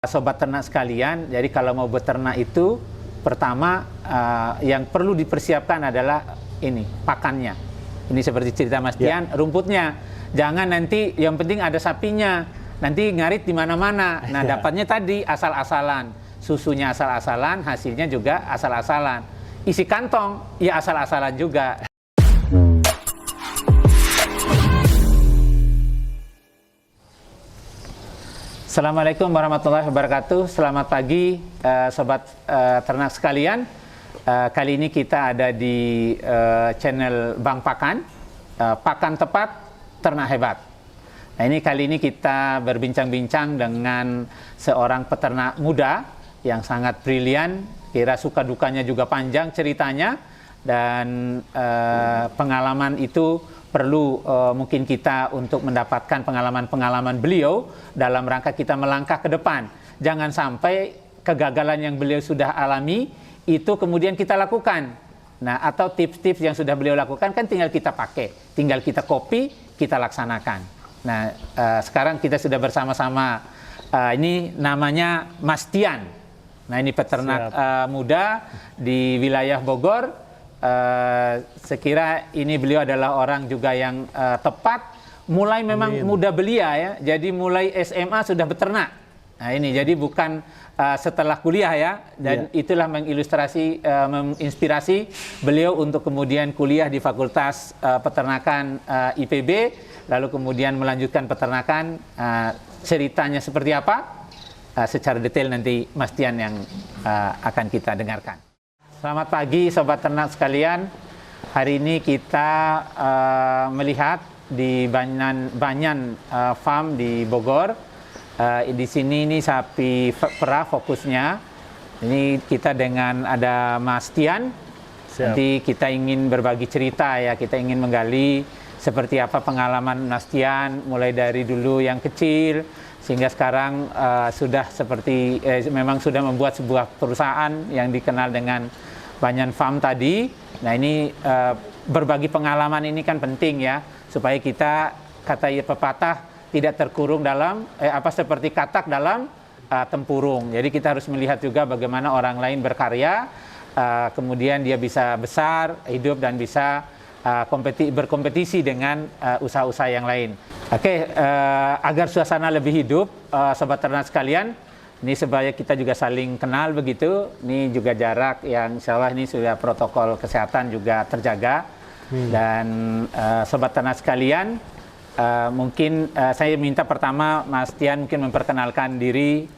Sobat ternak sekalian, jadi kalau mau beternak itu pertama yang perlu dipersiapkan adalah ini pakannya. Ini seperti cerita Mas Tian, rumputnya. Jangan nanti yang penting ada sapinya, nanti ngarit di mana-mana. Nah, dapatnya tadi asal-asalan, susunya asal-asalan, hasilnya juga asal-asalan. Isi kantong ya asal-asalan juga. Assalamualaikum warahmatullahi wabarakatuh. Selamat pagi sobat ternak sekalian. Kali ini kita ada di channel Bang Pakan, Pakan Tepat, Ternak Hebat. Nah, ini kali ini kita berbincang-bincang dengan seorang peternak muda yang sangat brilian, kira suka dukanya juga panjang ceritanya, dan pengalaman itu perlu mungkin kita untuk mendapatkan pengalaman-pengalaman beliau dalam rangka kita melangkah ke depan. Jangan sampai kegagalan yang beliau sudah alami itu kemudian kita lakukan. Nah, atau tips-tips yang sudah beliau lakukan kan tinggal kita pakai, tinggal kita copy, kita laksanakan. Nah, sekarang kita sudah bersama-sama, ini namanya Mas Tian. Nah, ini peternak muda di wilayah Bogor. Sekira ini beliau adalah orang juga yang tepat, mulai memang muda belia ya, jadi mulai SMA sudah beternak. Nah ini jadi bukan setelah kuliah ya, dan itulah mengilustrasi, menginspirasi beliau untuk kemudian kuliah di Fakultas Peternakan IPB, lalu kemudian melanjutkan peternakan. Ceritanya seperti apa? Secara detail nanti Mas Tian yang akan kita dengarkan. Selamat pagi sobat ternak sekalian. Hari ini kita melihat di Banyan Farm di Bogor. Di sini ini sapi perah fokusnya. Ini kita dengan ada Mas Tian. Nanti kita ingin berbagi cerita ya, kita ingin menggali seperti apa pengalaman Mas Tian mulai dari dulu yang kecil sehingga sekarang sudah seperti memang sudah membuat sebuah perusahaan yang dikenal dengan Banyan Farm tadi. Nah ini berbagi pengalaman ini kan penting ya, supaya kita, kata pepatah, tidak terkurung dalam seperti katak dalam tempurung. Jadi kita harus melihat juga bagaimana orang lain berkarya, kemudian dia bisa besar, hidup, dan bisa berkompetisi dengan usaha-usaha yang lain. Oke, agar suasana lebih hidup, sobat ternak sekalian, ini supaya kita juga saling kenal begitu. Ini juga jarak yang insya Allah ini sudah protokol kesehatan juga terjaga. Dan sobat ternak sekalian, mungkin saya minta pertama Mas Tian mungkin memperkenalkan diri,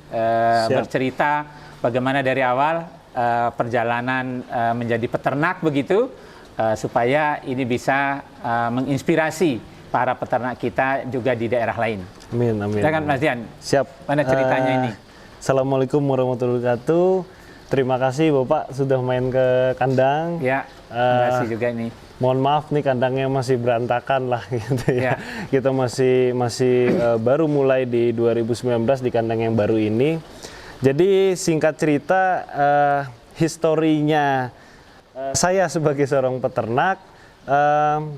bercerita bagaimana dari awal perjalanan menjadi peternak begitu, supaya ini bisa menginspirasi para peternak kita juga di daerah lain. Amin, amin. Silakan Mas Tian. Siap. Mana ceritanya ini? Assalamualaikum warahmatullahi wabarakatuh. Terima kasih Bapak sudah main ke kandang. Ya, terima kasih juga ini. Mohon maaf nih kandangnya masih berantakan lah gitu ya. Kita masih baru mulai di 2019 di kandang yang baru ini. Jadi singkat cerita, historinya saya sebagai seorang peternak,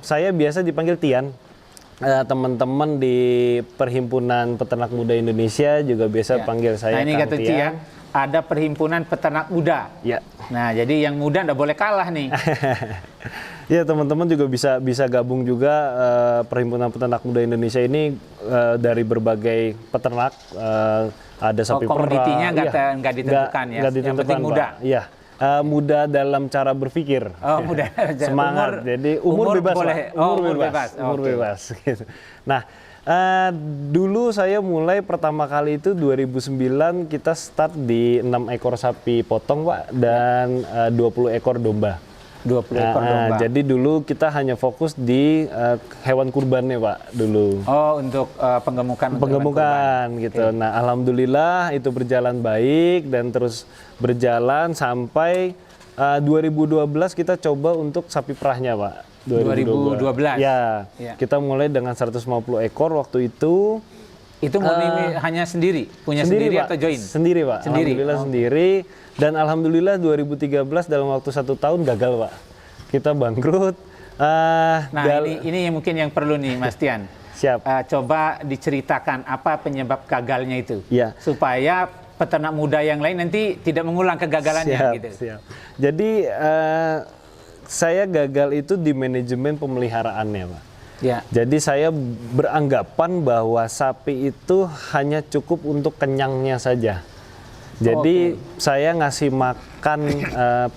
saya biasa dipanggil Tian. Teman-teman di Perhimpunan Peternak Muda Indonesia juga biasa panggil saya Kang Tian. Nah ini kata Tian, ada Perhimpunan Peternak Muda. Ya. Nah jadi yang muda nggak boleh kalah nih. Ya teman-teman juga bisa gabung juga. Perhimpunan Peternak Muda Indonesia ini dari berbagai peternak. Ada sapi perah. Komoditinya nggak ditentukan ya. Yang penting muda. Iya. Muda dalam cara berpikir, muda. Semangat, jadi umur bebas, boleh. Umur bebas. Gitu. Nah, dulu saya mulai pertama kali itu 2009 kita start di 6 ekor sapi potong Pak, dan 20 ekor domba. 20 ekor domba. Jadi dulu kita hanya fokus di hewan kurbannya Pak dulu. Oh, untuk penggemukan gitu. Okay. Nah, alhamdulillah itu berjalan baik dan terus berjalan sampai 2012 kita coba untuk sapi perahnya Pak. 2012. Ya. Kita mulai dengan 150 ekor waktu itu. Itu hanya sendiri? Punya sendiri Pak, atau join? Sendiri Pak. Alhamdulillah sendiri. Dan alhamdulillah 2013 dalam waktu 1 tahun gagal Pak. Kita bangkrut. Nah ini mungkin yang perlu nih Mas Tian. Siap. Coba diceritakan apa penyebab gagalnya itu, ya. Supaya peternak muda yang lain nanti tidak mengulang kegagalannya Siap, gitu. siap. Jadi saya gagal itu di manajemen pemeliharaannya, Pak. Ya. Jadi saya beranggapan bahwa sapi itu hanya cukup untuk kenyangnya saja. Jadi saya ngasih makan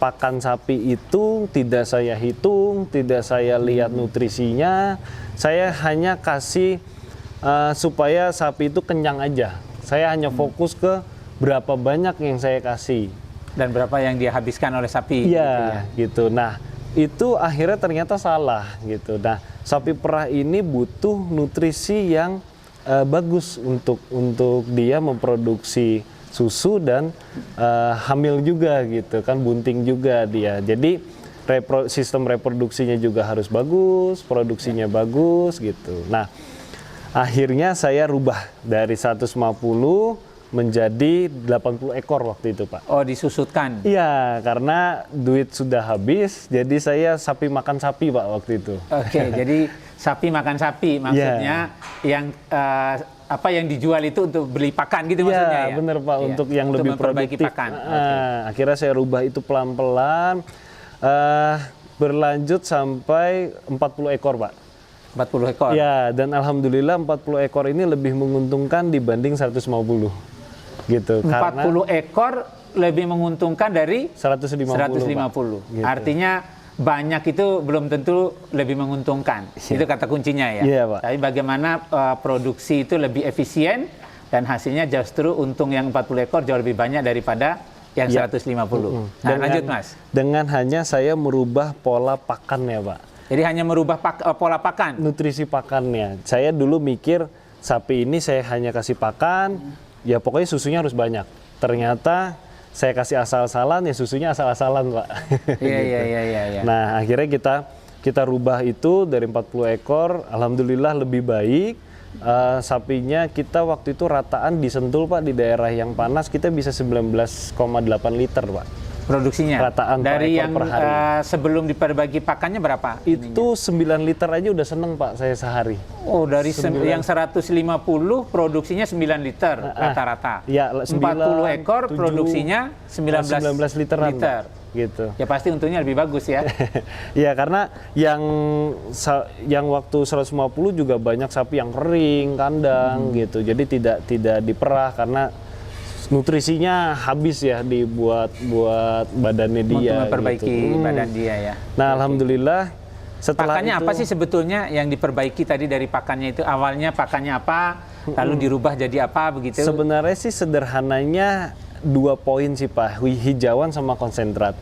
pakan sapi itu tidak saya hitung, tidak saya lihat nutrisinya. Saya hanya kasih supaya sapi itu kenyang aja. Saya hanya fokus ke berapa banyak yang saya kasih. Dan berapa yang dia habiskan oleh sapi. Iya, gitu. Nah, itu akhirnya ternyata salah gitu. Nah, sapi perah ini butuh nutrisi yang bagus untuk dia memproduksi susu dan hamil juga gitu kan, bunting juga dia. Jadi sistem reproduksinya juga harus bagus, produksinya bagus gitu. Nah, akhirnya saya rubah dari 150 menjadi 80 ekor waktu itu, Pak. Oh, disusutkan. Iya, karena duit sudah habis, jadi saya sapi makan sapi, Pak, waktu itu. Oke, jadi sapi makan sapi, maksudnya yang apa yang dijual itu untuk beli pakan gitu maksudnya ya? Iya, benar, Pak, untuk yang untuk lebih memperbaiki produktif. pakan. Akhirnya saya rubah itu pelan-pelan, berlanjut sampai 40 ekor, Pak. 40 ekor? Ya, dan alhamdulillah 40 ekor ini lebih menguntungkan dibanding 150. Gitu. 40 ekor lebih menguntungkan dari 150. 150. Gitu. Artinya banyak itu belum tentu lebih menguntungkan. Itu kata kuncinya ya. Iya, Pak. Tapi bagaimana produksi itu lebih efisien dan hasilnya justru untung yang 40 ekor jauh lebih banyak daripada yang 150. Nah, lanjut Mas. Dengan hanya saya merubah pola pakannya, Pak. Jadi hanya merubah pola pakan. Nutrisi pakannya. Saya dulu mikir sapi ini saya hanya kasih pakan, ya pokoknya susunya harus banyak. Ternyata saya kasih asal-asalan, ya susunya asal-asalan, Pak. Iya. Nah, akhirnya kita rubah itu dari 40 ekor, alhamdulillah lebih baik. Sapinya kita waktu itu rataan di Sentul, Pak, di daerah yang panas kita bisa 19,8 liter, Pak. Produksinya Rataan dari per ekor yang per hari. Sebelum diperbagi pakannya berapa? Itu 9 liter aja udah seneng, Pak, saya sehari. Oh, dari yang 150 produksinya 9 liter rata-rata. Ya, 40 ekor 7, produksinya 19 literan, liter. Gitu. Ya pasti untungnya lebih bagus ya. Ya, karena yang waktu 150 juga banyak sapi yang kering kandang gitu. Jadi tidak diperah karena nutrisinya habis ya buat badannya dia. Untuk memperbaiki gitu. badan dia ya. Nah, alhamdulillah setelah pakannya itu, apa sih sebetulnya yang diperbaiki tadi dari pakannya itu? Awalnya pakannya apa, lalu dirubah jadi apa begitu? sebenarnya sih sederhananya 2 poin sih, Pak, hijauan sama konsentrat.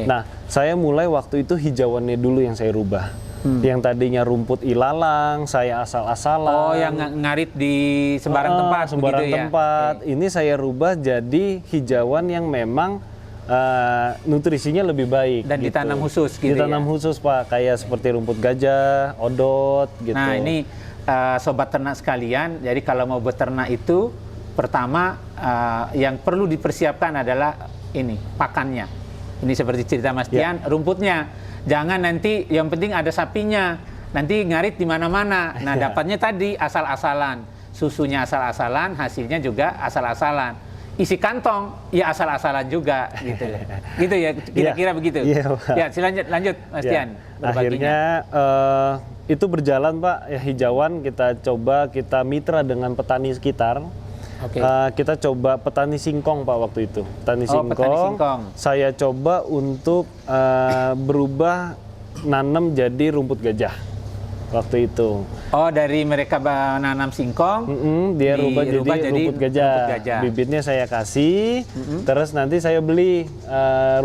Nah, saya mulai waktu itu hijauannya dulu yang saya rubah. Yang tadinya rumput ilalang, saya asal-asalan. Oh, yang ngarit di sembarang tempat sembarang begitu tempat. ya? Ini saya rubah jadi hijauan yang memang nutrisinya lebih baik. Dan gitu. ditanam khusus gitu ditanam ya? khusus, Pak, kayak seperti rumput gajah, odot gitu. Nah, ini sobat ternak sekalian, jadi kalau mau beternak itu pertama yang perlu dipersiapkan adalah ini pakannya. Ini seperti cerita Mas Tian, rumputnya. Jangan nanti yang penting ada sapinya, nanti ngarit di mana-mana. Nah, dapatnya tadi asal-asalan, susunya asal-asalan, hasilnya juga asal-asalan. Isi kantong ya asal-asalan juga gitu. Gitu ya, kira-kira begitu. Ya, lanjut Mas Tian. Akhirnya itu berjalan, Pak, ya, hijauan kita mitra dengan petani sekitar. Kita coba petani singkong, Pak, waktu itu. Petani singkong. Saya coba untuk berubah nanam jadi rumput gajah waktu itu. Oh, dari mereka nanam singkong, dia rubah jadi rumput gajah. Bibitnya saya kasih, terus nanti saya beli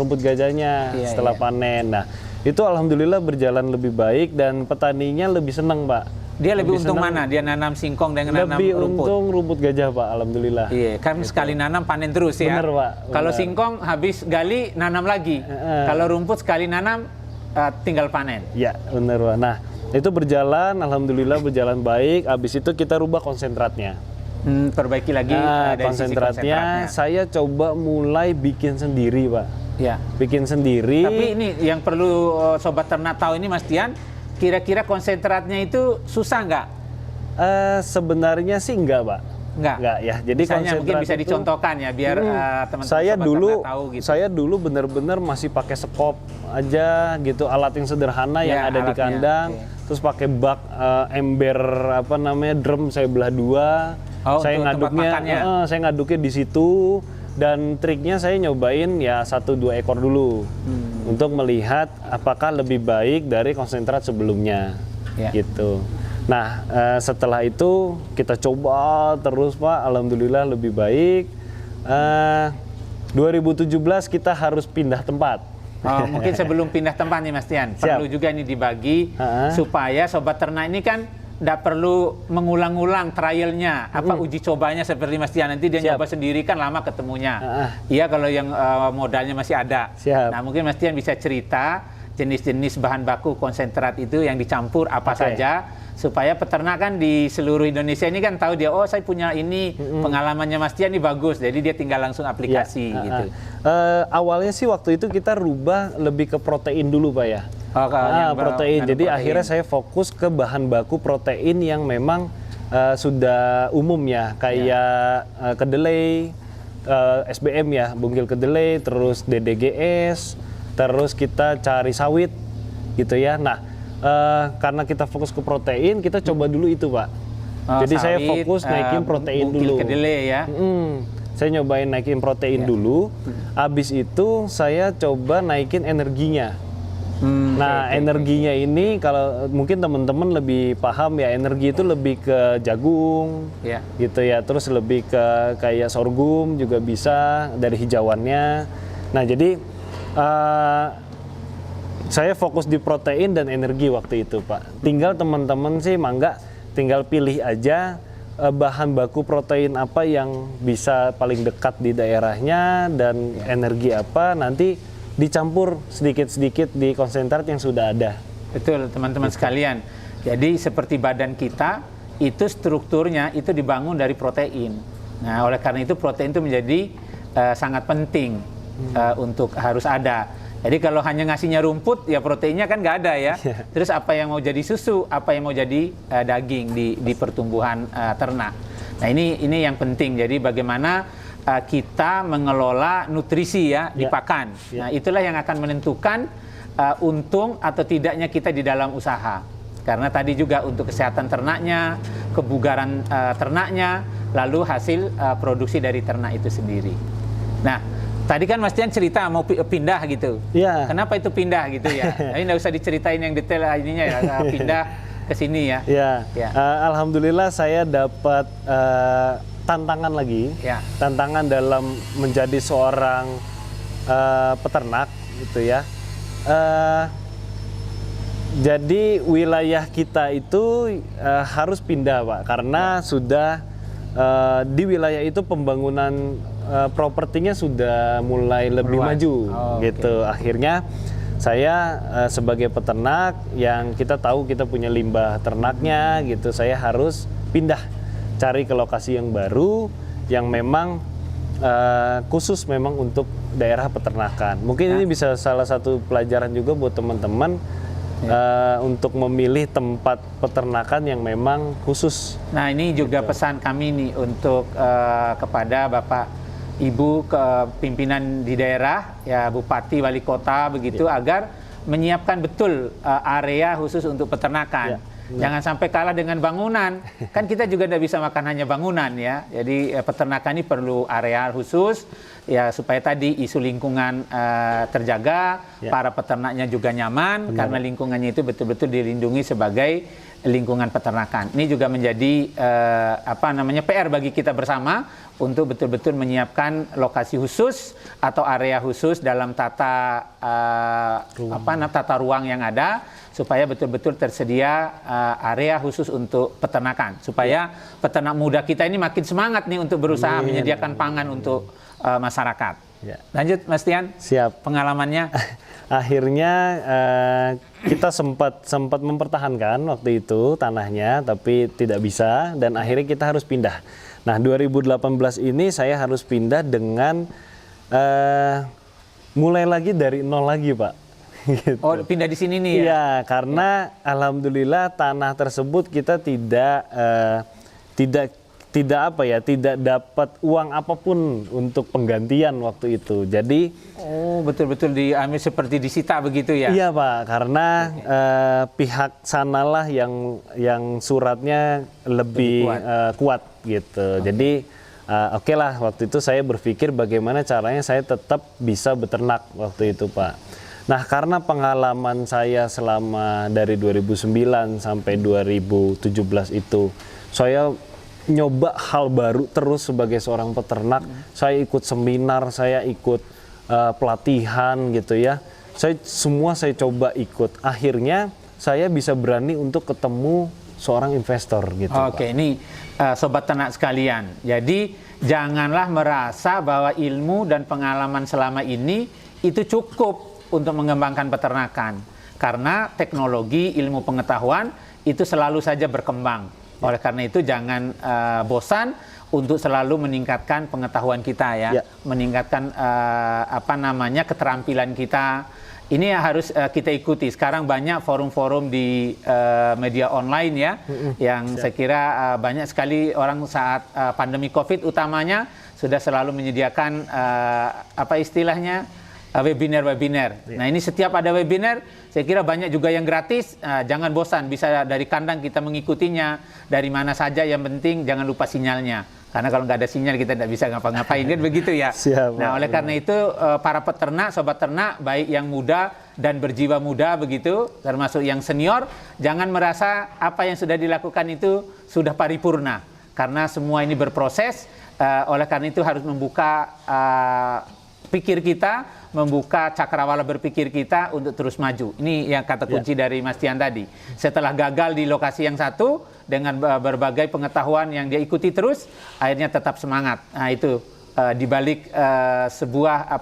rumput gajahnya setelah panen. Nah, itu alhamdulillah berjalan lebih baik dan petaninya lebih senang, Pak. Dia lebih untung mana? Dia nanam singkong dengan nanam rumput? Lebih untung rumput gajah, Pak, alhamdulillah. Iya, kan sekali nanam panen terus ya. Bener, Pak. Kalau singkong habis gali nanam lagi. Kalau rumput sekali nanam tinggal panen. Ya, bener, Pak. Nah, itu berjalan, alhamdulillah berjalan baik. Habis itu kita rubah konsentratnya. Perbaiki lagi dari konsentratnya. Saya coba mulai bikin sendiri, Pak. Ya. Bikin sendiri. Tapi ini yang perlu sobat ternak tahu ini, Mas Tian. Kira-kira konsentratnya itu susah nggak? Sebenarnya sih enggak, Pak. Enggak ya. Jadi misalnya mungkin bisa itu, dicontohkan ya biar teman-teman saya sobat dulu ternak tahu gitu. saya dulu benar-benar masih pakai sekop aja gitu, alat yang sederhana yang ada di alatnya. kandang. Terus pakai bak ember apa namanya drum saya belah dua. Saya untuk ngaduknya di situ. Dan triknya saya nyobain ya 1-2 ekor dulu untuk melihat apakah lebih baik dari konsentrat sebelumnya gitu. Nah setelah itu kita coba terus Pak, alhamdulillah lebih baik. 2017 kita harus pindah tempat. Mungkin sebelum pindah tempat nih Mas Tian, perlu juga ini dibagi supaya sobat ternak ini kan tidak perlu mengulang-ulang trialnya, uji cobanya seperti Mas Tian, nanti dia nyoba sendiri kan lama ketemunya. Iya kalau yang modalnya masih ada. Nah mungkin Mas Tian bisa cerita jenis-jenis bahan baku konsentrat itu yang dicampur apa saja, supaya peternak kan di seluruh Indonesia ini kan tahu dia, oh saya punya ini, pengalamannya Mas Tian ini bagus, jadi dia tinggal langsung aplikasi gitu. Awalnya sih waktu itu kita rubah lebih ke protein dulu Pak ya. Protein. Jadi akhirnya saya fokus ke bahan baku protein yang memang sudah umum ya, kayak kedelai, SBM ya, bungkil kedelai, terus DDGS, terus kita cari sawit gitu ya. Nah, karena kita fokus ke protein, kita coba dulu itu Pak. Jadi sawit, saya fokus naikin protein dulu. Bungkil kedelai ya. Saya nyobain naikin protein dulu, abis itu saya coba naikin energinya. Energinya ini kalau mungkin teman-teman lebih paham ya, energi itu lebih ke jagung, gitu ya. Terus lebih ke kayak sorghum juga bisa dari hijauannya. Nah jadi saya fokus di protein dan energi waktu itu Pak. Tinggal teman-teman sih mangga, tinggal pilih aja bahan baku protein apa yang bisa paling dekat di daerahnya dan energi apa nanti dicampur sedikit-sedikit di konsentrat yang sudah ada. Betul teman-teman sekalian. Jadi seperti badan kita itu strukturnya itu dibangun dari protein. Nah oleh karena itu protein itu menjadi sangat penting untuk harus ada. Jadi kalau hanya ngasihnya rumput ya proteinnya kan nggak ada ya. Terus apa yang mau jadi susu, apa yang mau jadi daging di pertumbuhan ternak. Nah ini yang penting. Jadi bagaimana kita mengelola nutrisi ya di pakan. Nah itulah yang akan menentukan untung atau tidaknya kita di dalam usaha. Karena tadi juga untuk kesehatan ternaknya, kebugaran ternaknya, lalu hasil produksi dari ternak itu sendiri. Nah tadi kan Mas Tian cerita mau pindah gitu. Kenapa itu pindah gitu ya? Ini nggak usah diceritain yang detail ininya ya, pindah ke sini ya. Alhamdulillah saya dapat tantangan lagi, tantangan dalam menjadi seorang peternak gitu ya. Jadi wilayah kita itu harus pindah Pak, karena sudah di wilayah itu pembangunan propertinya sudah mulai lebih maju gitu. Akhirnya saya sebagai peternak yang kita tahu kita punya limbah ternaknya gitu, saya harus pindah cari ke lokasi yang baru yang memang khusus memang untuk daerah peternakan. Mungkin ini bisa salah satu pelajaran juga buat teman-teman untuk memilih tempat peternakan yang memang khusus. Nah ini juga pesan kami nih untuk kepada Bapak Ibu pimpinan di daerah ya, Bupati, Wali Kota begitu, agar menyiapkan betul area khusus untuk peternakan. Jangan sampai kalah dengan bangunan. Kan kita juga tidak bisa makan hanya bangunan ya. Jadi peternakan ini perlu area khusus ya, supaya tadi isu lingkungan terjaga, para peternaknya juga nyaman. Karena lingkungannya itu betul-betul dilindungi sebagai lingkungan peternakan. Ini juga menjadi PR bagi kita bersama untuk betul-betul menyiapkan lokasi khusus atau area khusus dalam tata ruang yang ada, supaya betul-betul tersedia area khusus untuk peternakan, supaya peternak muda kita ini makin semangat nih untuk berusaha menyediakan pangan untuk masyarakat. Lanjut Mas Tian. Siap. Pengalamannya. Akhirnya kita sempat mempertahankan waktu itu tanahnya, tapi tidak bisa dan akhirnya kita harus pindah. Nah 2018 ini saya harus pindah dengan mulai lagi dari nol lagi Pak. Gitu. Oh pindah di sini nih ya? Iya, karena alhamdulillah tanah tersebut kita tidak tidak dapat uang apapun untuk penggantian waktu itu. Jadi betul-betul diambil seperti disita begitu ya? Iya Pak, karena pihak sanalah yang suratnya lebih kuat gitu. Jadi oke lah, waktu itu saya berpikir bagaimana caranya saya tetap bisa beternak waktu itu Pak. Nah, karena pengalaman saya selama dari 2009 sampai 2017 itu, saya nyoba hal baru terus sebagai seorang peternak. Saya ikut seminar, saya ikut pelatihan gitu ya. Saya coba ikut. Akhirnya saya bisa berani untuk ketemu seorang investor gitu. Oke, ini sobat ternak sekalian. Jadi janganlah merasa bahwa ilmu dan pengalaman selama ini itu cukup untuk mengembangkan peternakan. Karena teknologi, ilmu pengetahuan itu selalu saja berkembang. Oleh karena itu jangan bosan untuk selalu meningkatkan pengetahuan kita ya, meningkatkan keterampilan kita. Ini harus kita ikuti. Sekarang banyak forum-forum di media online ya, yang saya kira banyak sekali orang saat pandemi COVID utamanya sudah selalu menyediakan webinar-webinar. Nah, ini setiap ada webinar, saya kira banyak juga yang gratis. Jangan bosan, bisa dari kandang kita mengikutinya, dari mana saja, yang penting jangan lupa sinyalnya. Karena kalau nggak ada sinyal kita tidak bisa ngapa-ngapain, kan begitu ya. Siap, nah, oleh karena itu para peternak, sobat ternak, baik yang muda dan berjiwa muda begitu, termasuk yang senior, jangan merasa apa yang sudah dilakukan itu sudah paripurna. Karena semua ini berproses, oleh karena itu harus membuka pikir kita, membuka cakrawala berpikir kita untuk terus maju. Ini yang kata kunci dari Mas Tian tadi. Setelah gagal di lokasi yang satu, dengan berbagai pengetahuan yang dia ikuti terus, akhirnya tetap semangat. Nah itu dibalik sebuah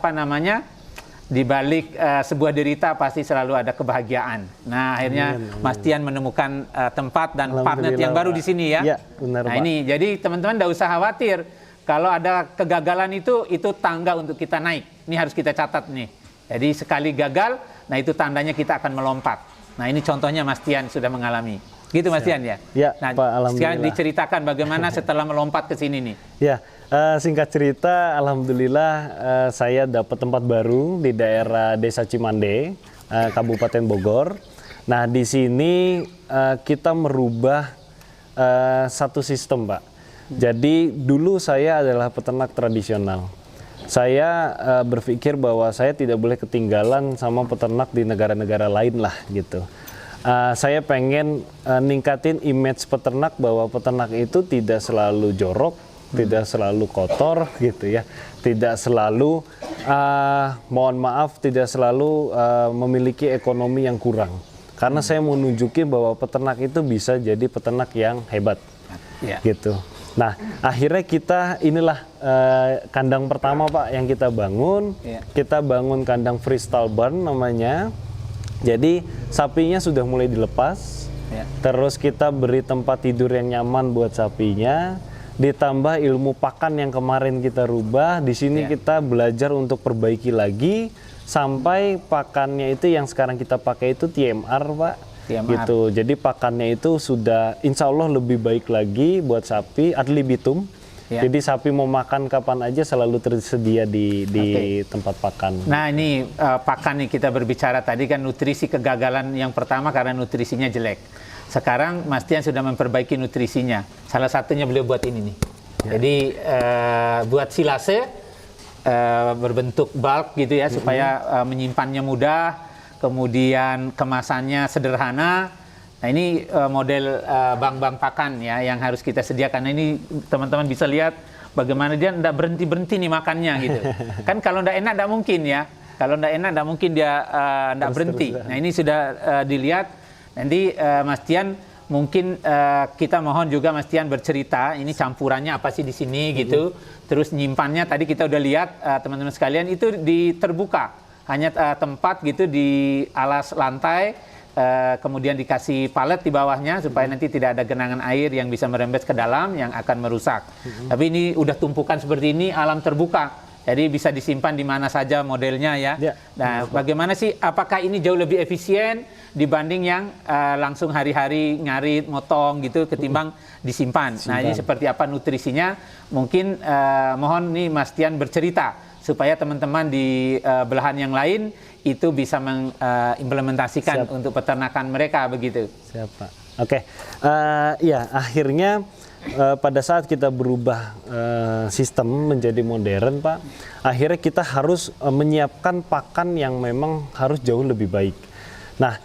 sebuah derita pasti selalu ada kebahagiaan. Nah akhirnya Mas Tian menemukan tempat dan partner yang baru di sini ya. Benar, nah Pak. ini jadi teman-teman tidak usah khawatir. Kalau ada kegagalan itu tangga untuk kita naik. Ini harus kita catat nih. Jadi sekali gagal, nah itu tandanya kita akan melompat. Nah ini contohnya Mas Tian sudah mengalami. Gitu Mas Tian ya? Ya, nah, Pak, alhamdulillah. Sekarang diceritakan bagaimana setelah melompat ke sini nih. Ya, singkat cerita, alhamdulillah saya dapat tempat baru di daerah Desa Cimande, Kabupaten Bogor. Nah di sini kita merubah satu sistem Pak. Jadi dulu saya adalah peternak tradisional. Saya berpikir bahwa saya tidak boleh ketinggalan sama peternak di negara-negara lain lah gitu. Saya pengen ningkatin image peternak bahwa peternak itu tidak selalu jorok, tidak selalu kotor gitu ya. Tidak selalu, mohon maaf, tidak selalu memiliki ekonomi yang kurang. Karena saya mau nunjukin bahwa peternak itu bisa jadi peternak yang hebat gitu. Nah, akhirnya inilah kandang pertama Pak yang kita bangun. Kita bangun kandang freestyle barn namanya. Jadi sapinya sudah mulai dilepas. Terus kita beri tempat tidur yang nyaman buat sapinya. Ditambah ilmu pakan yang kemarin kita rubah. Di sini kita belajar untuk perbaiki lagi sampai pakannya itu yang sekarang kita pakai itu TMR Pak. Gitu. Jadi pakannya itu sudah insya Allah lebih baik lagi buat sapi, ad libitum. Jadi sapi mau makan kapan aja selalu tersedia di tempat pakan. Nah ini pakan nih kita berbicara tadi kan nutrisi kegagalan yang pertama karena nutrisinya jelek. Sekarang Mas Tian sudah memperbaiki nutrisinya. Salah satunya beliau buat ini nih. Jadi buat silase berbentuk bulk gitu ya supaya menyimpannya mudah. Kemudian kemasannya sederhana. Nah ini model bank-bank pakan ya yang harus kita sediakan. Nah, ini teman-teman bisa lihat bagaimana dia tidak berhenti-berhenti nih makannya gitu. Kan kalau tidak enak tidak mungkin ya. Kalau tidak enak tidak mungkin dia tidak berhenti. Nah ini sudah dilihat. Nanti Mas Tian mungkin kita mohon juga Mas Tian bercerita ini campurannya apa sih di sini gitu. Terus nyimpannya tadi kita udah lihat teman-teman sekalian itu terbuka. Hanya tempat gitu di alas lantai, kemudian dikasih palet di bawahnya supaya nanti tidak ada genangan air yang bisa merembes ke dalam yang akan merusak. Tapi ini udah tumpukan seperti ini, alam terbuka. Jadi bisa disimpan di mana saja modelnya ya. Nah, bagaimana sih? Apakah ini jauh lebih efisien dibanding yang langsung hari-hari ngarit, motong gitu, ketimbang disimpan? Nah, ini seperti apa nutrisinya? Mungkin mohon nih Mas Tian bercerita supaya teman-teman di belahan yang lain itu bisa mengimplementasikan untuk peternakan mereka begitu. Siap, Pak. Oke, ya akhirnya pada saat kita berubah sistem menjadi modern, Pak, akhirnya kita harus menyiapkan pakan yang memang harus jauh lebih baik. Nah,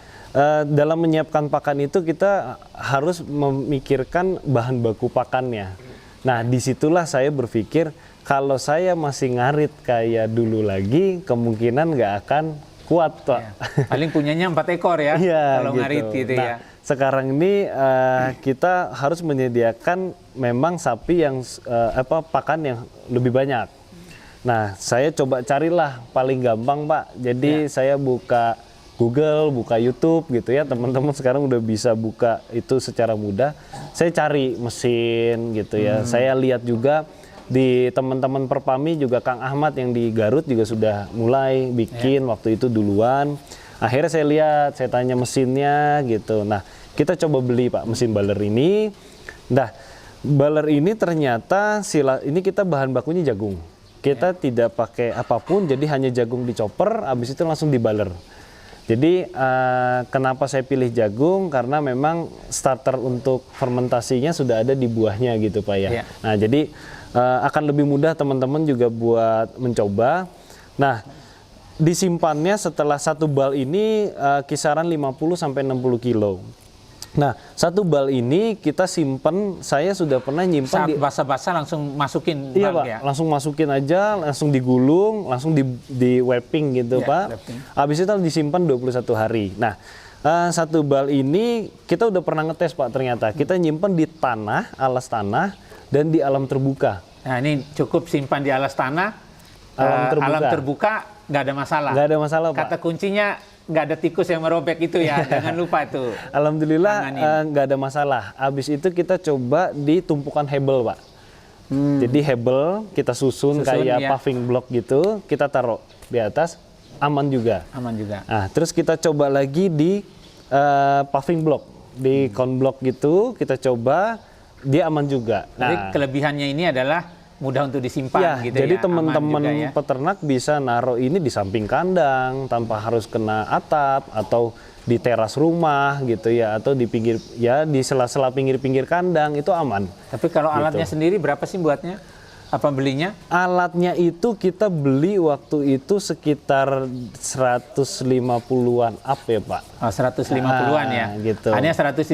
dalam menyiapkan pakan itu kita harus memikirkan bahan baku pakannya. Nah, disitulah saya berpikir kalau saya masih ngarit kayak dulu lagi, kemungkinan nggak akan kuat, Pak. Ya, paling punyanya 4 ekor ya, kalau ngarit gitu ya. Sekarang ini kita harus menyediakan memang sapi yang pakan yang lebih banyak. Nah, saya coba carilah paling gampang, Pak. Jadi saya buka Google, buka YouTube gitu ya. Teman-teman sekarang udah bisa buka itu secara mudah. Saya cari mesin gitu ya. Saya lihat juga di teman-teman Perpami juga Kang Ahmad yang di Garut juga sudah mulai bikin waktu itu duluan. Akhirnya saya lihat, saya tanya mesinnya gitu. Nah, kita coba beli Pak mesin baler ini. Nah, baler ini ternyata ini kita bahan bakunya jagung. Kita tidak pakai apapun, jadi hanya jagung dicoper, habis itu langsung dibaler. Jadi kenapa saya pilih jagung? Karena memang starter untuk fermentasinya sudah ada di buahnya gitu Pak ya. Nah, jadi akan lebih mudah teman-teman juga buat mencoba. Nah, disimpannya setelah satu bal ini kisaran 50 sampai 60 kilo. Nah, satu bal ini kita simpen, saya sudah pernah nyimpan di basah-basah langsung masukin iya, bal Pak, ya? Langsung masukin aja, langsung digulung, langsung di wrapping gitu, Pak. Wrapping. Habis itu disimpan 21 hari. Nah, satu bal ini kita udah pernah ngetes, Pak, ternyata. Kita nyimpen di tanah, alas tanah, dan di alam terbuka. Nah, ini cukup simpan di alas tanah, alam terbuka nggak ada masalah. Nggak ada masalah, Pak. Kata kuncinya nggak ada tikus yang merobek itu ya, jangan lupa itu. Alhamdulillah nggak ada masalah. Habis itu kita coba di tumpukan hebel, Pak. Jadi hebel kita susun kayak paving block gitu, kita taruh di atas, aman juga. Aman juga. Nah, terus kita coba lagi di paving block, di corn block gitu, kita coba, dia aman juga. Jadi kelebihannya ini adalah mudah untuk disimpan gitu jadi ya. Jadi teman-teman peternak bisa naruh ini di samping kandang tanpa harus kena atap atau di teras rumah gitu ya, atau di pinggir ya, di sela-sela pinggir-pinggir kandang, itu aman. Tapi kalau alatnya sendiri berapa sih buatnya? Apa belinya? Alatnya itu kita beli waktu itu sekitar 150-an up ya Pak. Oh, 150-an ya? Gitu. Hanya 150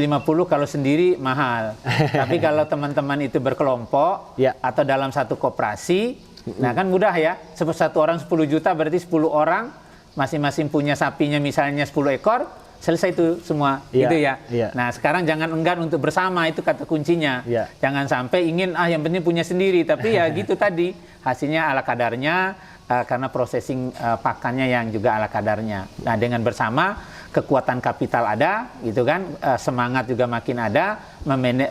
kalau sendiri mahal. Tapi kalau teman-teman itu berkelompok atau dalam satu koperasi, nah kan mudah ya. Satu orang 10 juta berarti 10 orang, masing-masing punya sapinya misalnya 10 ekor, selesai itu semua, gitu ya. Nah, sekarang jangan enggan untuk bersama, itu kata kuncinya. Jangan sampai ingin yang penting punya sendiri, tapi ya gitu tadi, hasilnya ala kadarnya, karena processing pakannya yang juga ala kadarnya. Nah, dengan bersama kekuatan kapital ada, gitu kan, semangat juga makin ada,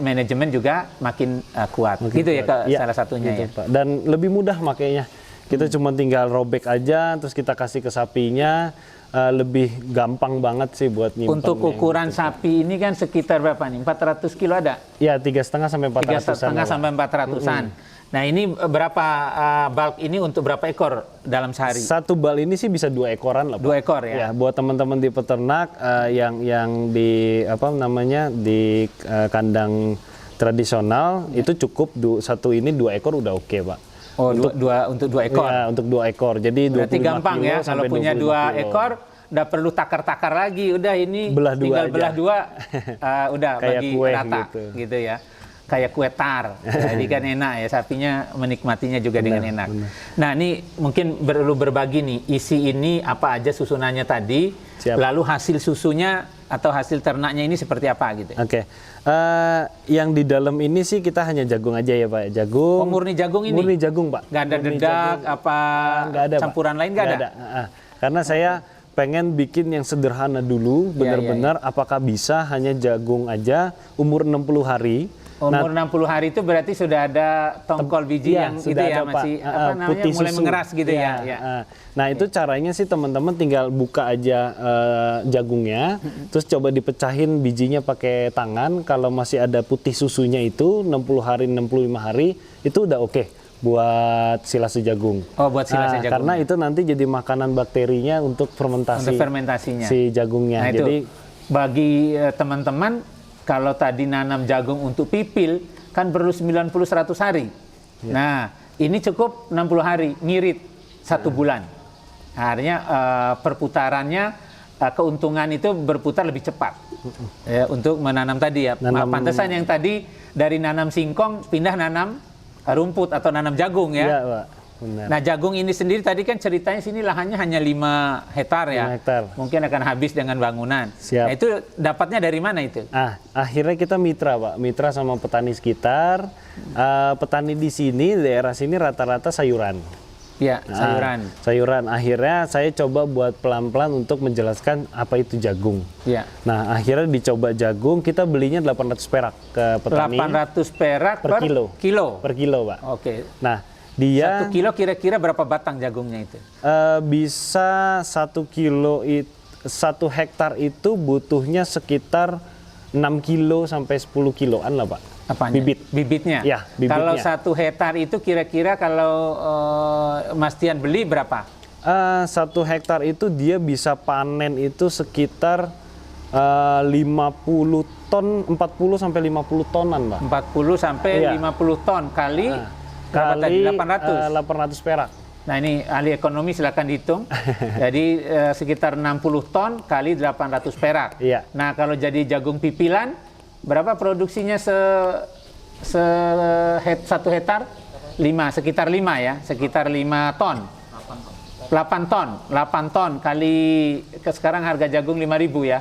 manajemen juga makin kuat. Gitu ya, salah satunya gitu, ya. Pak. Dan lebih mudah makanya. Kita cuma tinggal robek aja, terus kita kasih ke sapinya. Lebih gampang banget sih buat nyimpen. Untuk ukuran sapi ini kan sekitar berapa nih? 400 kilo ada? Ya, 3,5 sampai 400-an. 3,5 sampai 400-an. Nah, ini berapa bulk ini untuk berapa ekor dalam sehari? Satu bal ini sih bisa 2 ekoran lah, Pak. 2 ekor ya? Ya, buat teman-teman di peternak yang di di kandang tradisional itu cukup satu ini 2 ekor udah oke, Pak. Oh, untuk 2 ekor? Ya, untuk 2 ekor. Jadi berarti gampang ya, kalau punya 2 ekor, udah perlu takar-takar lagi. Udah ini tinggal belah 2, udah kayak bagi kue rata gitu ya. Kayak kue tar. Jadi kan enak ya, sapinya menikmatinya juga dengan enak. Nah, ini mungkin perlu berbagi nih, isi ini apa aja susunannya tadi, lalu hasil susunya atau hasil ternaknya ini seperti apa gitu. Oke. Yang di dalam ini sih kita hanya jagung aja ya Pak. Jagung. Oh, murni jagung ini? Murni jagung Pak. Nggak ada dedak, nggak ada, campuran Pak. lain nggak ada? Karena saya pengen bikin yang sederhana dulu, benar-benar apakah bisa hanya jagung aja umur 60 hari. Umur 60 hari itu berarti sudah ada tongkol biji yang itu ya, masih apa namanya, putih mulai susu. mengeras gitu ya. Nah itu caranya sih teman-teman tinggal buka aja jagungnya, terus coba dipecahin bijinya pakai tangan. Kalau masih ada putih susunya itu 60 hari, 65 hari itu udah oke buat silase jagung. Oh, buat silase jagung. Karena itu nanti jadi makanan bakterinya untuk fermentasi. Untuk fermentasinya. Si jagungnya. Nah, jadi itu bagi teman-teman, kalau tadi nanam jagung untuk pipil kan perlu 90-100 hari. Nah, ini cukup 60 hari, ngirit 1 bulan. Nah, artinya perputarannya, keuntungan itu berputar lebih cepat. Ya, untuk menanam tadi ya. Pantesan yang tadi dari nanam singkong pindah nanam rumput atau nanam jagung ya. Iya, Pak. Benar. Nah, jagung ini sendiri tadi kan ceritanya sini lahannya hanya 5 hektar ya. 5 hektar. Mungkin akan habis dengan bangunan. Siap. Nah, itu dapatnya dari mana itu? Akhirnya kita mitra, Pak. Mitra sama petani sekitar. Petani di sini, daerah sini rata-rata sayuran. Ya, sayuran. Sayuran. Akhirnya saya coba buat pelan-pelan untuk menjelaskan apa itu jagung. Ya. Nah, akhirnya dicoba jagung, kita belinya 800 perak ke petani. 800 perak per kilo. Per kilo, Pak. Oke. Nah, dia 1 kilo kira-kira berapa batang jagungnya itu? bisa 1 kilo 1 hektar itu butuhnya sekitar 6 kilo sampai 10 kiloan lah, Pak. Apanya? Bibitnya? Ya, bibitnya. Kalau 1 hektar itu kira-kira kalau Mas Tian beli berapa? 1 hektar itu dia bisa panen itu sekitar 50 ton, 40 sampai 50 tonan, Pak. 40 sampai 50 ton kali berapa tadi? 800 perak. Nah, ini ahli ekonomi silakan dihitung. Jadi sekitar 60 ton kali 800 perak. Iya. Nah, kalau jadi jagung pipilan, berapa produksinya 1 hektar? 5, sekitar 5 ya, sekitar 5 ton. 8 ton kali sekarang harga jagung 5.000 ya.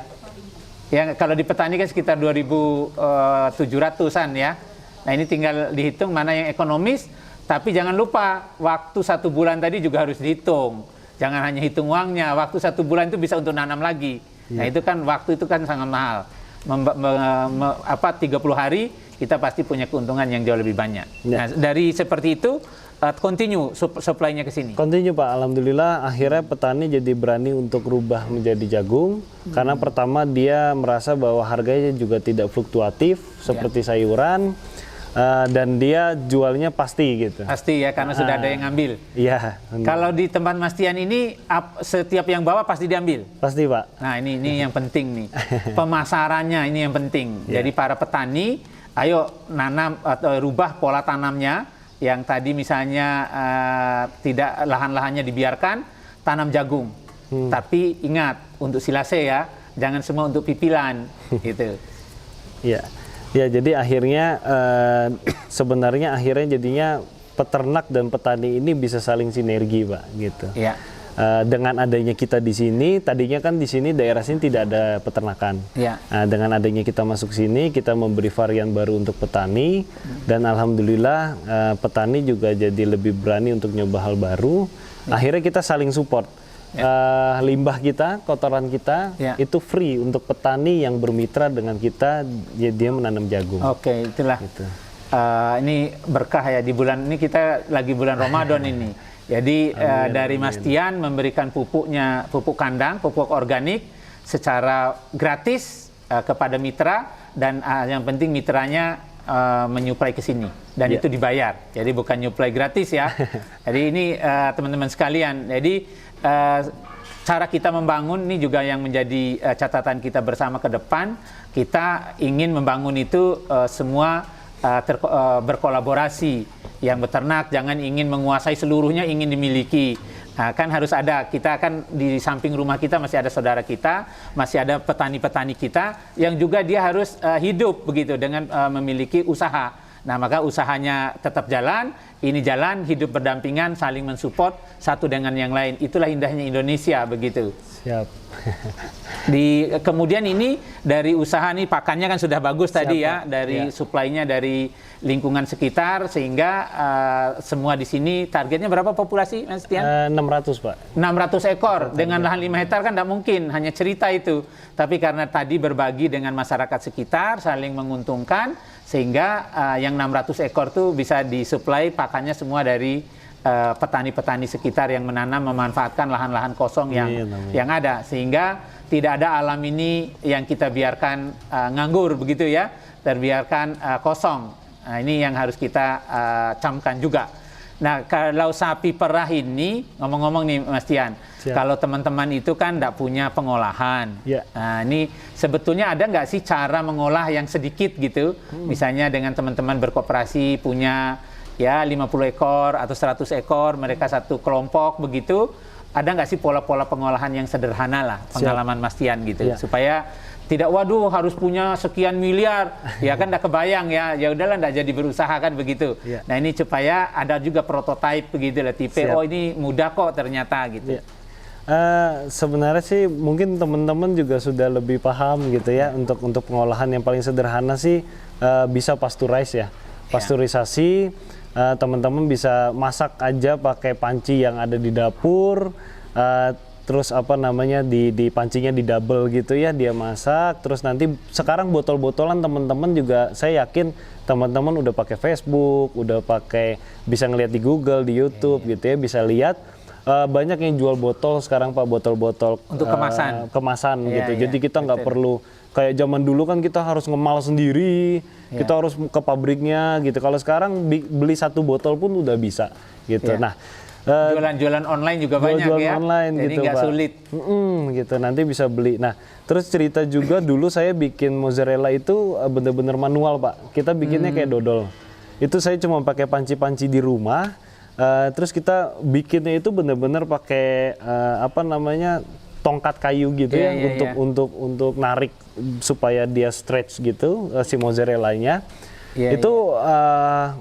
Ya, kalau di petani kan sekitar 2.700-an ya. Nah, ini tinggal dihitung mana yang ekonomis, tapi jangan lupa waktu 1 bulan tadi juga harus dihitung. Jangan hanya hitung uangnya, waktu 1 bulan itu bisa untuk nanam lagi. Nah, itu kan waktu itu kan sangat mahal. 30 hari kita pasti punya keuntungan yang jauh lebih banyak. Nah, dari seperti itu continue supply-nya ke sini. Continue, Pak. Alhamdulillah akhirnya petani jadi berani untuk rubah menjadi jagung karena pertama dia merasa bahwa harganya juga tidak fluktuatif seperti sayuran. Dan dia jualnya pasti gitu. Pasti ya, karena sudah ada yang ngambil. Iya. Kalau di tempat Mas Tian ini, setiap yang bawa pasti diambil? Pasti, Pak. Nah, ini yang penting nih. Pemasarannya ini yang penting. Jadi para petani, ayo nanam atau rubah pola tanamnya. Yang tadi misalnya tidak lahan-lahannya dibiarkan, tanam jagung. Tapi ingat, untuk silase ya, jangan semua untuk pipilan. Gitu. Iya. Ya, jadi akhirnya sebenarnya jadinya peternak dan petani ini bisa saling sinergi, Pak, gitu. Ya. Dengan adanya kita di sini, tadinya kan di sini daerah sini tidak ada peternakan. Ya. Dengan adanya kita masuk sini, kita memberi varian baru untuk petani dan alhamdulillah petani juga jadi lebih berani untuk nyoba hal baru. Akhirnya kita saling support. Limbah kita, kotoran kita itu free untuk petani yang bermitra dengan kita, dia menanam jagung. Oke, itulah. Gitu. Ini berkah ya, di bulan ini kita lagi bulan Ramadan ini. Jadi dari Mas Tian memberikan pupuk kandang, pupuk organik secara gratis kepada mitra dan yang penting mitranya menyuplai ke sini dan itu dibayar. Jadi bukan nyuplai gratis ya. Jadi ini teman-teman sekalian. Jadi cara kita membangun ini juga yang menjadi catatan kita bersama ke depan. Kita ingin membangun itu semua berkolaborasi. Yang beternak jangan ingin menguasai seluruhnya, ingin dimiliki. Kan harus ada, kita kan di samping rumah kita masih ada saudara kita, masih ada petani-petani kita yang juga dia harus hidup begitu dengan memiliki usaha. Nah, maka usahanya tetap jalan, ini jalan, hidup berdampingan, saling mensupport satu dengan yang lain. Itulah indahnya Indonesia, begitu. Siap. Kemudian ini dari usaha nih pakannya kan sudah bagus tadi ya, dari suplainya dari lingkungan sekitar, sehingga semua di sini targetnya berapa populasi, Mas Tian? 600, Pak. 600 ekor dengan lahan 5 hektar kan tidak mungkin, hanya cerita itu. Tapi karena tadi berbagi dengan masyarakat sekitar, saling menguntungkan, sehingga yang 600 ekor tuh bisa disuplai pakannya semua dari petani-petani sekitar yang menanam, memanfaatkan lahan-lahan kosong yang ada, sehingga tidak ada alam ini yang kita biarkan nganggur begitu ya, terbiarkan kosong. Nah, ini yang harus kita camkan juga. Nah, kalau sapi perah ini, ngomong-ngomong nih Mas Tian, kalau teman-teman itu kan tidak punya pengolahan. Nah, ini sebetulnya ada nggak sih cara mengolah yang sedikit gitu? Misalnya dengan teman-teman berkooperasi punya ya 50 ekor atau 100 ekor, mereka satu kelompok begitu, ada nggak sih pola-pola pengolahan yang sederhana lah, pengalaman Mas Tian gitu, supaya tidak waduh harus punya sekian miliar, ya kan nggak kebayang ya udahlah nggak jadi berusaha kan begitu. Nah, ini supaya ada juga prototipe begitu lah, tipe oh ini mudah kok ternyata gitu. Sebenarnya sih mungkin teman-teman juga sudah lebih paham gitu ya, untuk pengolahan yang paling sederhana sih bisa pasteurize ya, pasteurisasi. Teman-teman bisa masak aja pakai panci yang ada di dapur, terus apa namanya di pancinya di double gitu ya, dia masak, terus nanti sekarang botol-botolan teman-teman juga saya yakin teman-teman udah pakai Facebook, udah pakai bisa ngeliat di Google, di YouTube gitu ya, bisa lihat banyak yang jual botol sekarang Pak, botol-botol untuk kemasan gitu. Jadi kita nggak perlu kayak zaman dulu kan kita harus ngemal sendiri, kita harus ke pabriknya gitu. Kalau sekarang beli satu botol pun udah bisa gitu. Nah, jualan-jualan online juga banyak ya. Online jadi gitu, nggak Pak. sulit. Gitu, nanti bisa beli. Nah, terus cerita juga dulu saya bikin mozzarella itu bener-bener manual Pak. Kita bikinnya kayak dodol. Itu saya cuma pakai panci-panci di rumah. Terus kita bikinnya itu bener-bener pakai apa namanya, tongkat kayu gitu untuk narik supaya dia stretch gitu si mozzarella-nya. Itu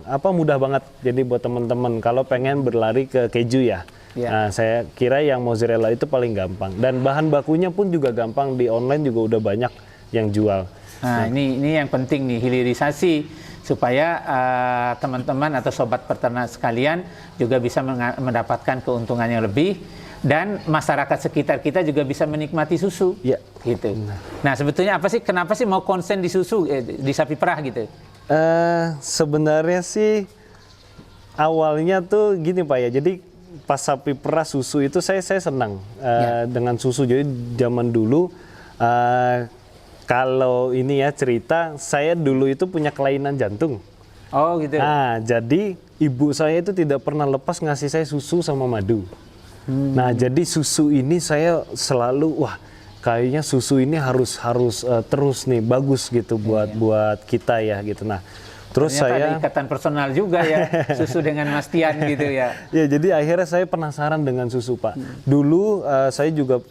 apa mudah banget jadi buat teman-teman kalau pengen berlari ke keju ya. Nah, saya kira yang mozzarella itu paling gampang dan bahan bakunya pun juga gampang, di online juga udah banyak yang jual. Nah, ini yang penting nih, hilirisasi supaya teman-teman atau sobat peternak sekalian juga bisa mendapatkan keuntungan yang lebih, dan masyarakat sekitar kita juga bisa menikmati susu. Gitu. Nah, sebetulnya apa sih, kenapa sih mau konsen di susu, di sapi perah gitu? Sebenarnya sih awalnya tuh gini Pak ya, jadi pas sapi perah susu itu saya senang dengan susu. Jadi zaman dulu kalau ini ya cerita, saya dulu itu punya kelainan jantung. Oh gitu. Nah, jadi ibu saya itu tidak pernah lepas ngasih saya susu sama madu. Nah, jadi susu ini saya selalu kayaknya susu ini harus terus nih bagus gitu buat kita ya gitu. Nah, terus ternyata saya ada ikatan personal juga ya susu dengan Mas Tian gitu ya. Ya, jadi akhirnya saya penasaran dengan susu Pak. Dulu saya juga,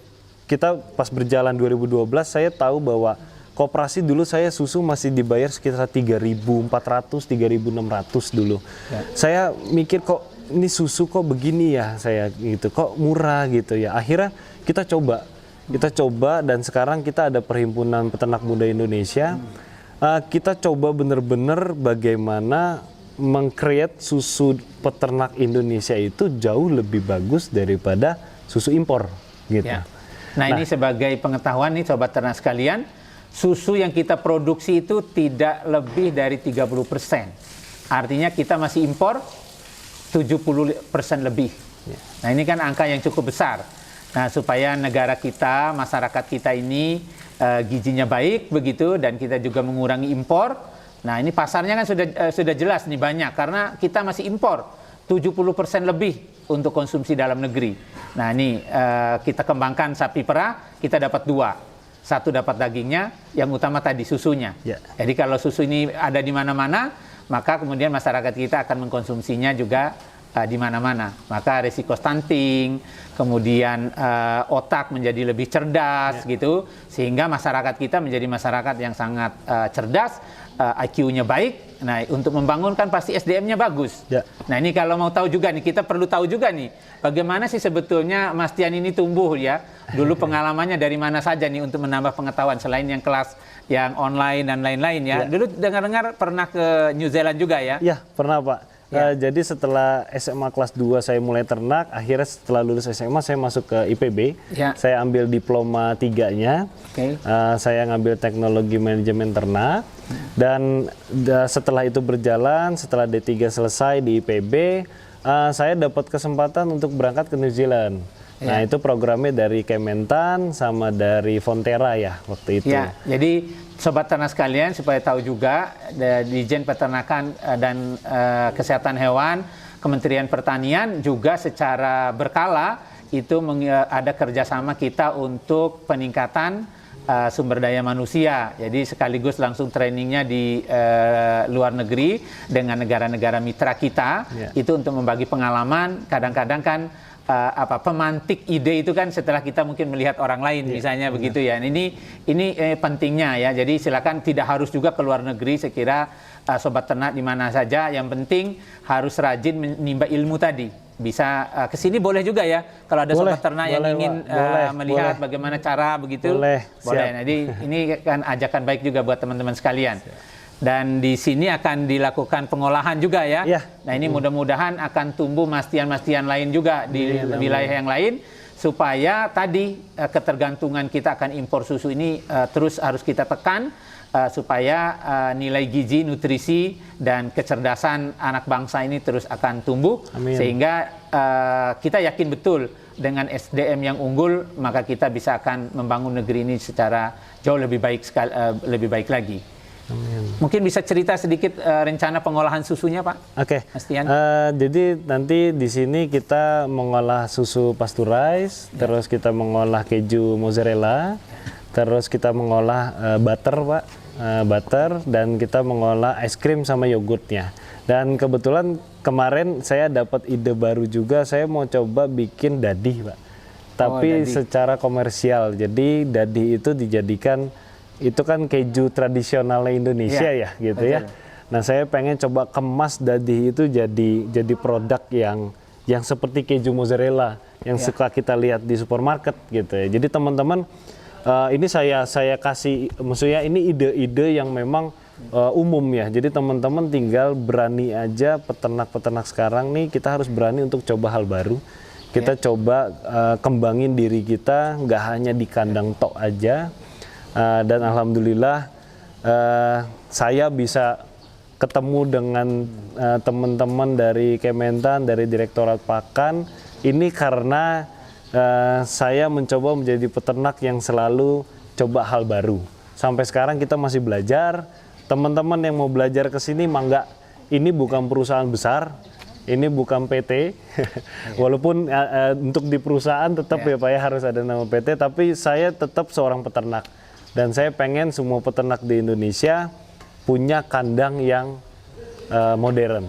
kita pas berjalan 2012 saya tahu bahwa koperasi dulu saya susu masih dibayar sekitar 3.400, 3.600 dulu. Saya mikir kok ini susu kok begini ya, saya gitu, kok murah gitu ya. Akhirnya kita coba dan sekarang kita ada Perhimpunan Peternak Muda Indonesia. Kita coba bener-bener bagaimana meng-create susu peternak Indonesia itu jauh lebih bagus daripada susu impor gitu. Nah, ini sebagai pengetahuan nih sobat ternak sekalian, susu yang kita produksi itu tidak lebih dari 30%. Artinya kita masih impor 70% lebih. Nah, ini kan angka yang cukup besar. Nah, supaya negara kita, masyarakat kita ini gizinya baik begitu, dan kita juga mengurangi impor. Nah, ini pasarnya kan sudah jelas nih banyak, karena kita masih impor 70% lebih untuk konsumsi dalam negeri. Nah, ini kita kembangkan sapi perah, kita dapat dua. Satu dapat dagingnya, yang utama tadi susunya. Jadi kalau susu ini ada di mana-mana, maka kemudian masyarakat kita akan mengkonsumsinya juga di mana-mana. Maka risiko stunting, kemudian otak menjadi lebih cerdas gitu, sehingga masyarakat kita menjadi masyarakat yang sangat cerdas, IQ-nya baik. Nah, untuk membangunkan pasti SDM-nya bagus. Nah, ini kalau mau tahu juga nih, kita perlu tahu juga nih, bagaimana sih sebetulnya Mas Tian ini tumbuh ya? Dulu pengalamannya dari mana saja nih untuk menambah pengetahuan selain yang kelas yang online dan lain-lain ya? Dulu dengar-dengar pernah ke New Zealand juga ya? Ya, pernah Pak. Jadi setelah SMA kelas 2 saya mulai ternak, akhirnya setelah lulus SMA saya masuk ke IPB. Saya ambil diploma 3-nya. Saya ngambil teknologi manajemen ternak. Dan setelah itu berjalan, setelah D3 selesai di IPB, saya dapat kesempatan untuk berangkat ke New Zealand. Nah, itu programnya dari Kementan sama dari Fonterra ya waktu itu. Ya, jadi Sobat Ternak sekalian, supaya tahu juga, Dijen Peternakan dan Kesehatan Hewan, Kementerian Pertanian juga secara berkala itu ada kerjasama kita untuk peningkatan sumber daya manusia. Jadi sekaligus langsung trainingnya di luar negeri dengan negara-negara mitra kita, itu untuk membagi pengalaman. Kadang-kadang kan pemantik ide itu kan setelah kita mungkin melihat orang lain, misalnya begitu ya. Ini pentingnya ya. Jadi silakan, tidak harus juga ke luar negeri. Saya kira Sobat Ternak di mana saja, yang penting harus rajin menimba ilmu tadi. Bisa ke sini boleh juga ya, kalau ada Sobat Ternak yang ingin melihat bagaimana cara begitu. Boleh. Jadi ini kan ajakan baik juga buat teman-teman sekalian. Dan di sini akan dilakukan pengolahan juga ya. Nah, ini mudah-mudahan akan tumbuh mastian-mastian lain juga di wilayah yang lain, supaya tadi ketergantungan kita akan impor susu ini terus harus kita tekan, supaya nilai gizi, nutrisi, dan kecerdasan anak bangsa ini terus akan tumbuh. Sehingga kita yakin betul dengan SDM yang unggul, maka kita bisa akan membangun negeri ini secara jauh lebih baik lagi. Mungkin bisa cerita sedikit rencana pengolahan susunya, Pak? Mas Tian. Jadi nanti di sini kita mengolah susu pasteurized, terus kita mengolah keju mozzarella, terus kita mengolah butter, Pak, butter, dan kita mengolah es krim sama yogurtnya. Dan kebetulan kemarin saya dapat ide baru juga, saya mau coba bikin dadih, Pak. Tapi secara komersial. Jadi dadih itu dijadikan, itu kan keju tradisionalnya Indonesia ya gitu ya. Nah, saya pengen coba kemas dadih itu jadi produk yang seperti keju mozzarella yang suka kita lihat di supermarket gitu ya. Jadi teman-teman, ini saya kasih, maksudnya ini ide-ide yang memang umum ya. Jadi teman-teman tinggal berani aja, peternak-peternak sekarang nih kita harus berani untuk coba hal baru. Kita coba kembangin diri kita, nggak hanya di kandang tok aja. Dan alhamdulillah saya bisa ketemu dengan teman-teman dari Kementan, dari Direktorat Pakan. Ini karena saya mencoba menjadi peternak yang selalu coba hal baru. Sampai sekarang kita masih belajar. Teman-teman yang mau belajar ke sini, mangga. Ini bukan perusahaan besar, ini bukan PT. Walaupun untuk di perusahaan tetap ya Pak ya harus ada nama PT, tapi saya tetap seorang peternak. Dan saya pengen semua peternak di Indonesia punya kandang yang modern,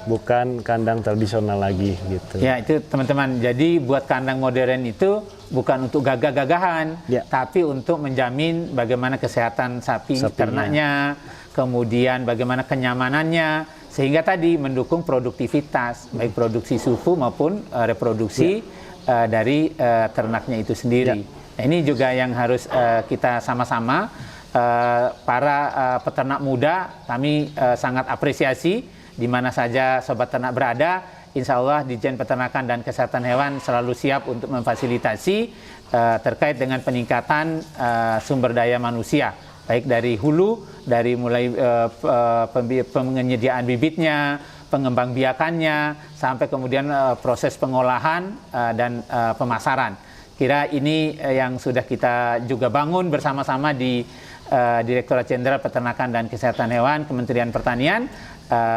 bukan kandang tradisional lagi gitu. Ya, itu teman-teman. Jadi buat kandang modern itu bukan untuk gagah-gagahan, tapi untuk menjamin bagaimana kesehatan sapinya, ternaknya, kemudian bagaimana kenyamanannya, sehingga tadi mendukung produktivitas, baik produksi susu maupun reproduksi dari ternaknya itu sendiri. Nah, ini juga yang harus kita sama-sama, para peternak muda, kami sangat apresiasi di mana saja Sobat Ternak berada. Insya Allah Dijen Peternakan dan Kesehatan Hewan selalu siap untuk memfasilitasi terkait dengan peningkatan sumber daya manusia, baik dari hulu, dari mulai penyediaan bibitnya, pengembangbiakannya, sampai kemudian proses pengolahan dan pemasaran. Kira ini yang sudah kita juga bangun bersama-sama di Direktorat Jenderal Peternakan dan Kesehatan Hewan, Kementerian Pertanian.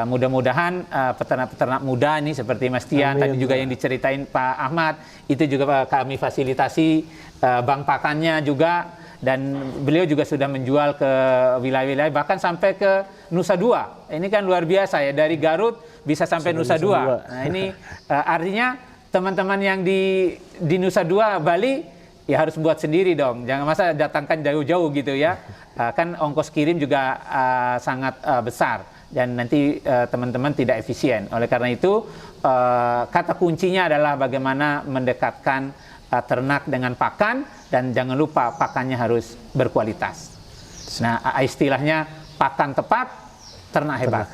Mudah-mudahan peternak-peternak muda ini seperti Mas Tian, tadi juga yang diceritain Pak Ahmad, itu juga kami fasilitasi bank pakannya juga, dan beliau juga sudah menjual ke wilayah-wilayah, bahkan sampai ke Nusa Dua. Ini kan luar biasa ya, dari Garut bisa sampai Nusa Dua. Nah ini artinya teman-teman yang di Nusa Dua, Bali, ya harus buat sendiri dong. Jangan masa datangkan jauh-jauh gitu ya. Kan ongkos kirim juga sangat besar dan nanti teman-teman tidak efisien. Oleh karena itu kata kuncinya adalah bagaimana mendekatkan ternak dengan pakan, dan jangan lupa pakannya harus berkualitas. Nah istilahnya pakan tepat, ternak hebat.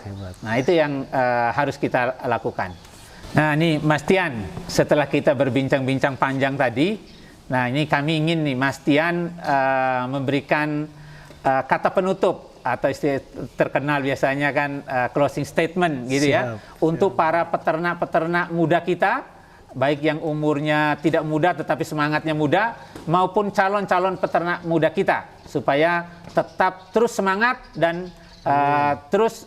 Nah itu yang harus kita lakukan. Nah ini Mas Tian, setelah kita berbincang-bincang panjang tadi, nah ini kami ingin nih Mas Tian memberikan kata penutup atau istilah terkenal biasanya kan closing statement gitu ya, untuk para peternak-peternak muda kita, baik yang umurnya tidak muda tetapi semangatnya muda, maupun calon-calon peternak muda kita, supaya tetap terus semangat dan terus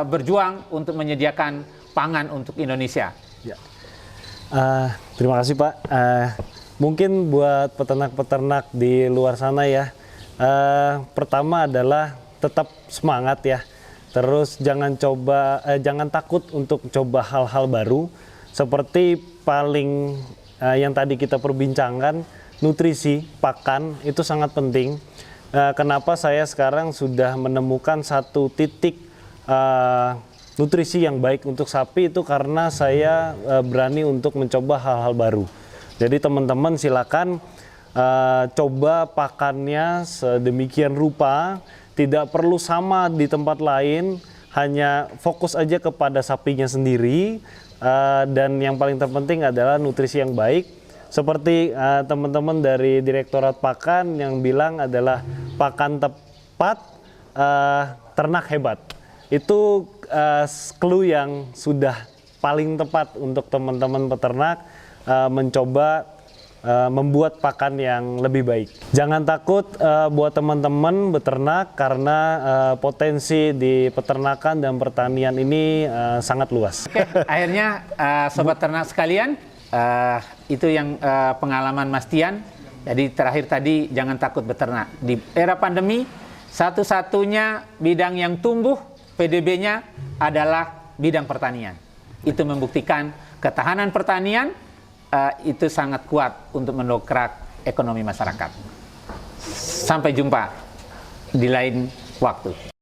berjuang untuk menyediakan pangan untuk Indonesia. Ya. Terima kasih Pak. Mungkin buat peternak-peternak di luar sana ya, pertama adalah tetap semangat ya. Terus jangan takut untuk coba hal-hal baru. Seperti yang tadi kita perbincangkan, nutrisi, pakan itu sangat penting. Kenapa saya sekarang sudah menemukan satu titik nutrisi yang baik untuk sapi, itu karena saya berani untuk mencoba hal-hal baru. Jadi teman-teman silakan coba pakannya sedemikian rupa, tidak perlu sama di tempat lain, hanya fokus aja kepada sapinya sendiri. Dan yang paling terpenting adalah nutrisi yang baik. Seperti teman-teman dari Direktorat Pakan yang bilang adalah pakan tepat, ternak hebat. Itu clue yang sudah paling tepat untuk teman-teman peternak mencoba membuat pakan yang lebih baik. Jangan takut buat teman-teman beternak, karena potensi di peternakan dan pertanian ini sangat luas. Oke, akhirnya sobat ternak sekalian, itu yang pengalaman Mas Tian. Jadi terakhir tadi, jangan takut beternak. Di era pandemi, satu-satunya bidang yang tumbuh PDB-nya adalah bidang pertanian. Itu membuktikan ketahanan pertanian itu sangat kuat untuk mendongkrak ekonomi masyarakat. Sampai jumpa di lain waktu.